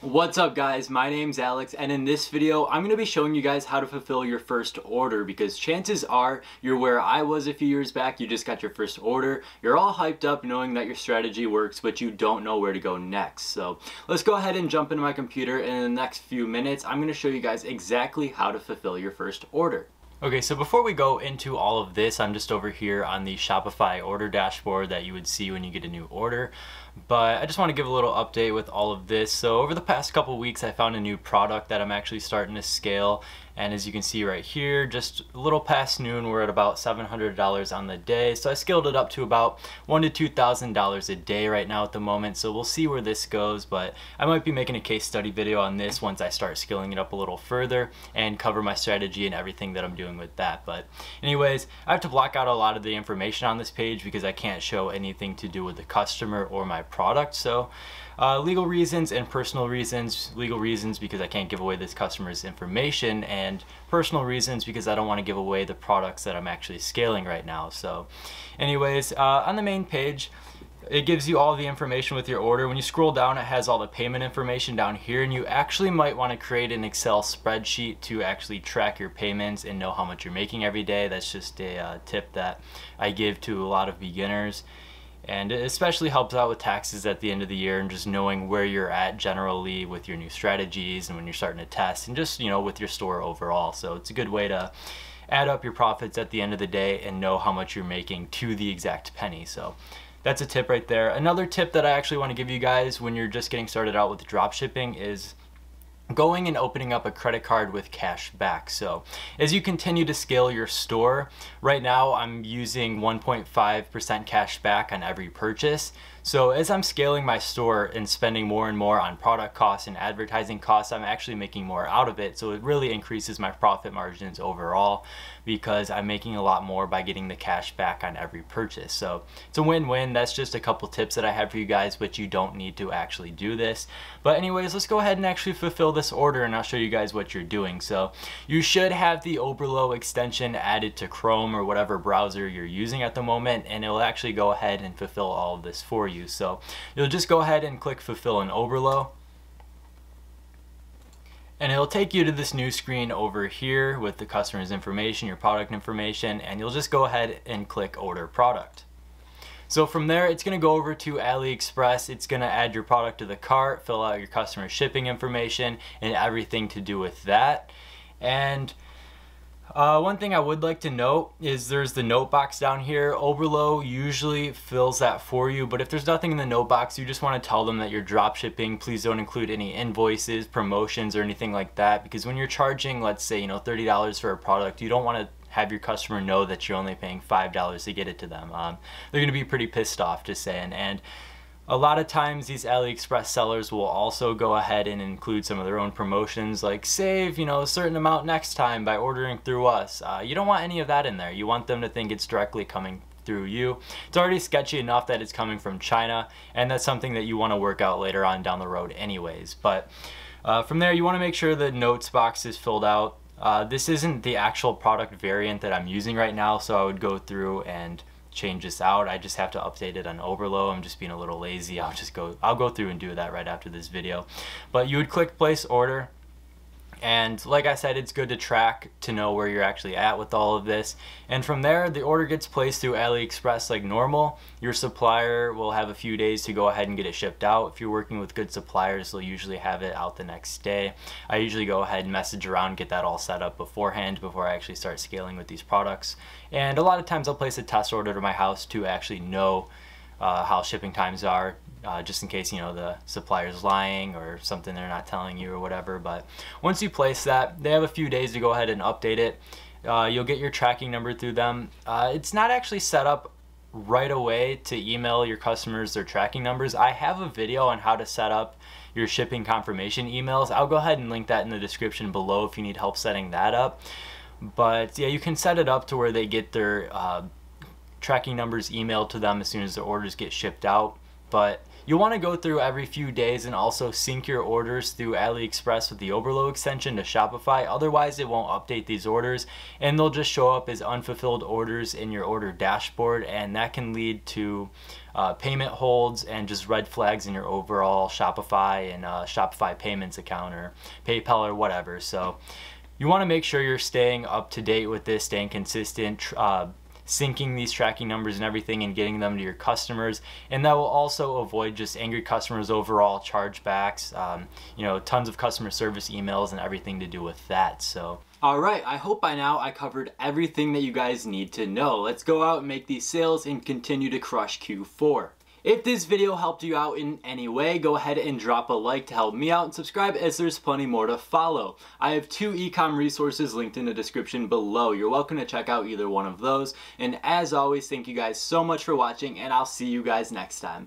What's up guys, my name's Alex, and in this video I'm going to be showing you guys how to fulfill your first order, because chances are you're where I was a few years back. You just got your first order, you're all hyped up knowing that your strategy works, but you don't know where to go next. So let's go ahead and jump into my computer, and in the next few minutes I'm going to show you guys exactly how to fulfill your first order. Okay, so before we go into all of this, I'm just over here on the Shopify order dashboard that you would see when you get a new order. But I just want to give a little update with all of this. So over the past couple weeks, I found a new product that I'm actually starting to scale. And as you can see right here, just a little past noon, we're at about $700 on the day. So I scaled it up to about $1,000 to $2,000 a day right now at the moment. So we'll see where this goes, but I might be making a case study video on this once I start scaling it up a little further and cover my strategy and everything that I'm doing with that. But anyways, I have to block out a lot of the information on this page because I can't show anything to do with the customer or my product. So legal reasons and personal reasons. Legal reasons because I can't give away this customer's information, and personal reasons because I don't want to give away the products that I'm actually scaling right now. So anyways, on the main page, it gives you all the information with your order. When you scroll down, it has all the payment information down here, and you actually might want to create an Excel spreadsheet to actually track your payments and know how much you're making every day. That's just a tip that I give to a lot of beginners. And it especially helps out with taxes at the end of the year and just knowing where you're at generally with your new strategies and when you're starting to test and just, with your store overall. So it's a good way to add up your profits at the end of the day and know how much you're making to the exact penny. So that's a tip right there. Another tip that I actually want to give you guys when you're just getting started out with dropshipping is going and opening up a credit card with cash back. So as you continue to scale your store, right now I'm using 1.5% cash back on every purchase. So as I'm scaling my store and spending more and more on product costs and advertising costs, I'm actually making more out of it. So it really increases my profit margins overall because I'm making a lot more by getting the cash back on every purchase. So it's a win-win. That's just a couple tips that I have for you guys, but you don't need to actually do this. But anyways, let's go ahead and actually fulfill this order, and I'll show you guys what you're doing. So you should have the Oberlo extension added to Chrome or whatever browser you're using at the moment, and it will actually go ahead and fulfill all of this for you. So you'll just go ahead and click fulfill in Oberlo, and it'll take you to this new screen over here with the customer's information, your product information, and you'll just go ahead and click order product. So from there, it's going to go over to Aliexpress. It's going to add your product to the cart, fill out your customer shipping information, and everything to do with that. And one thing I would like to note is there's the note box down here. Oberlo usually fills that for you, but if there's nothing in the note box, you just want to tell them that you're drop shipping. Please don't include any invoices, promotions, or anything like that, because when you're charging, let's say, $30 for a product, you don't want to have your customer know that you're only paying $5 to get it to them. They're going to be pretty pissed off, just saying. And a lot of times these AliExpress sellers will also go ahead and include some of their own promotions, like save a certain amount next time by ordering through us. You don't want any of that in there. You want them to think it's directly coming through you. It's already sketchy enough that it's coming from China, and that's something that you want to work out later on down the road anyways. But from there, you want to make sure the notes box is filled out. This isn't the actual product variant that I'm using right now, so I would go through and change this out. I just have to update it on Oberlo. I'm just being a little lazy. I'll go through and do that right after this video. But you would click place order, and like I said, it's good to track to know where you're actually at with all of this. And from there, the order gets placed through AliExpress like normal. Your supplier will have a few days to go ahead and get it shipped out. If you're working with good suppliers, they'll usually have it out the next day. I usually go ahead and message around, get that all set up beforehand before I actually start scaling with these products. And a lot of times I'll place a test order to my house to actually know how shipping times are, just in case the supplier's lying or something they're not telling you or whatever. But once you place that, they have a few days to go ahead and update it. You'll get your tracking number through them. It's not actually set up right away to email your customers their tracking numbers. I have a video on how to set up your shipping confirmation emails. I'll go ahead and link that in the description below if you need help setting that up. But yeah, you can set it up to where they get their tracking numbers emailed to them as soon as their orders get shipped out. But You want to go through every few days and also sync your orders through Aliexpress with the Oberlo extension to Shopify. Otherwise, it won't update these orders and they'll just show up as unfulfilled orders in your order dashboard, and that can lead to payment holds and just red flags in your overall Shopify and Shopify payments account or PayPal or whatever. So you want to make sure you're staying up to date with this, staying consistent, syncing these tracking numbers and everything and getting them to your customers, and that will also avoid just angry customers overall, chargebacks, tons of customer service emails and everything to do with that. So alright, I hope by now I covered everything that you guys need to know. Let's go out and make these sales and continue to crush Q4. If this video helped you out in any way, go ahead and drop a like to help me out and subscribe, as there's plenty more to follow. I have 2 ecom resources linked in the description below. You're welcome to check out either one of those. And as always, thank you guys so much for watching, and I'll see you guys next time.